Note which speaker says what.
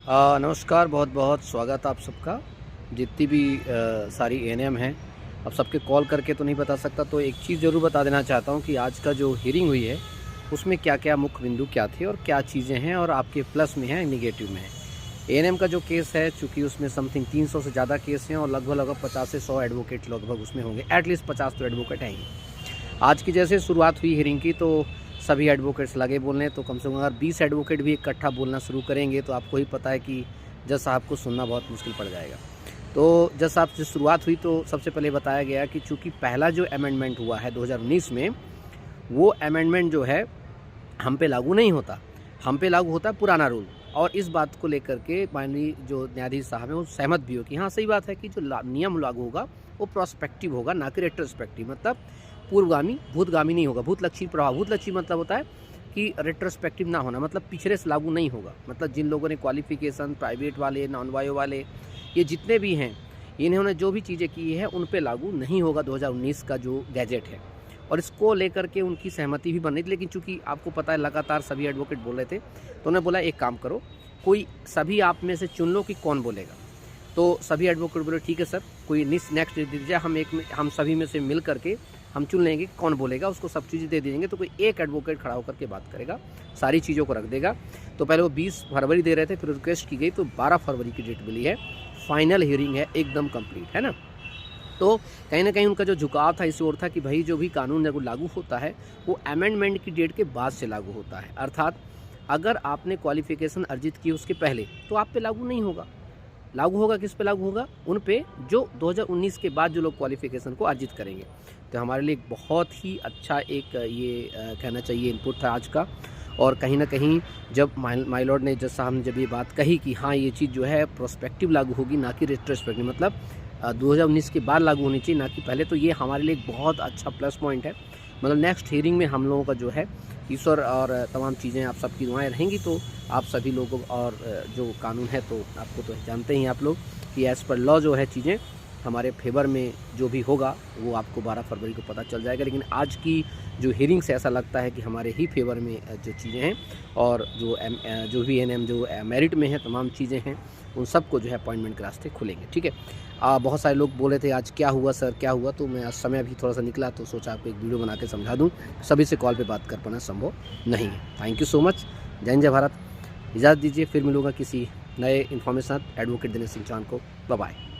Speaker 1: नमस्कार, बहुत बहुत स्वागत आप सबका। जितनी भी सारी एएनएम हैं, अब सबके कॉल करके तो नहीं बता सकता, तो एक चीज़ ज़रूर बता देना चाहता हूँ कि आज का जो हियरिंग हुई है उसमें क्या क्या मुख्य बिंदु क्या थे और क्या चीज़ें हैं और आपके प्लस में हैं निगेटिव में है। एएनएम का जो केस है, चूँकि उसमें समथिंग 300 से ज़्यादा केस हैं और लगभग 50 से 100 एडवोकेट लगभग उसमें होंगे, एटलीस्ट 50 तो एडवोकेट हैं ही। आज की जैसे शुरुआत हुई हियरिंग की तो सभी एडवोकेट्स लगे बोलने, तो कम से कम अगर 20 एडवोकेट भी इकट्ठा बोलना शुरू करेंगे तो आपको ही पता है कि जज साहब को सुनना बहुत मुश्किल पड़ जाएगा। तो जज साहब से शुरुआत हुई तो सबसे पहले बताया गया कि चूँकि पहला जो अमेंडमेंट हुआ है 2019 में, वो अमेंडमेंट जो है हम पे लागू नहीं होता, हम पे लागू होता है पुराना रूल। और इस बात को लेकर के माननीय जो न्यायाधीश साहब हैं वो सहमत भी हो कि हाँ सही बात है कि जो नियम लागू होगा वो प्रोस्पेक्टिव होगा, ना कि रेट्रोस्पेक्टिव, मतलब पूर्वगामी भूतगामी नहीं होगा। भूतलक्षी प्रभाव, भूतलक्षी मतलब होता है कि रेट्रोस्पेक्टिव ना होना, मतलब पिछड़े से लागू नहीं होगा। मतलब जिन लोगों ने क्वालिफिकेशन, प्राइवेट वाले, नॉन बायो वाले, ये जितने भी हैं, इन्होंने जो भी चीज़ें की है उन पे लागू नहीं होगा 2019 का जो गैजेट है। और इसको लेकर के उनकी सहमति भी बन रही थी, लेकिन चूंकि आपको पता है लगातार सभी एडवोकेट बोल रहे थे, तो उन्होंने बोला एक काम करो, कोई सभी आप में से चुन लो कि कौन बोलेगा। तो सभी एडवोकेट बोले ठीक है सर, कोई नेक्स्ट दे दीजिए, हम सभी में से मिल करके हम चुन लेंगे कौन बोलेगा, उसको सब चीज़ें दे देंगे, तो कोई एक एडवोकेट खड़ा होकर के बात करेगा, सारी चीज़ों को रख देगा। तो पहले वो 20 फरवरी दे रहे थे, फिर रिक्वेस्ट की गई तो 12 फरवरी की डेट मिली है। फाइनल हियरिंग है, एकदम कंप्लीट है ना। तो कहीं ना कहीं उनका जो झुकाव था इस ओर था कि भाई जो भी कानून लागू होता है वो अमेंडमेंट की डेट के बाद से लागू होता है, अर्थात अगर आपने क्वालिफिकेशन अर्जित की उसके पहले तो आप पे लागू नहीं होगा। लागू होगा किस पे लागू होगा? उन पे जो 2019 के बाद जो लोग क्वालिफिकेशन को अर्जित करेंगे। तो हमारे लिए एक बहुत ही अच्छा एक ये कहना चाहिए इनपुट था आज का। और कहीं ना कहीं जब माय लॉर्ड ने, जज साहब ने जब ये बात कही कि हाँ ये चीज़ जो है प्रोस्पेक्टिव लागू होगी, ना कि रेट्रोस्पेक्टिव, मतलब 2019 के बाद लागू होनी चाहिए, ना कि पहले, तो ये हमारे लिए एक बहुत अच्छा प्लस पॉइंट है। मतलब नेक्स्ट हियरिंग में हम लोगों का जो है ईश्वर और तमाम चीज़ें आप सबकी दुआएं रहेंगी, तो आप सभी लोगों और जो कानून है तो आपको तो जानते ही आप लोग कि एज़ पर लॉ जो है चीज़ें हमारे फेवर में जो भी होगा वो आपको 12 फरवरी को पता चल जाएगा। लेकिन आज की जो हियरिंग से ऐसा लगता है कि हमारे ही फेवर में जो चीज़ें हैं और जो भी एएनएम जो मेरिट में है तमाम चीज़ें हैं, उन सबको जो है अपॉइंटमेंट के रास्ते खुलेंगे। ठीक है। बहुत सारे लोग बोले थे आज क्या हुआ सर क्या हुआ, तो मैं आज समय भी थोड़ा सा निकला तो सोचा आपको एक वीडियो बना के समझा दूँ। सभी से कॉल पे बात कर पाना संभव नहीं है। Thank you so much. जय भारत। इजाज़त दीजिए, फिर मिलूँगा किसी नए इन्फॉर्मेशन एडवोकेट दिनेश सिंह चौहान को। Bye bye.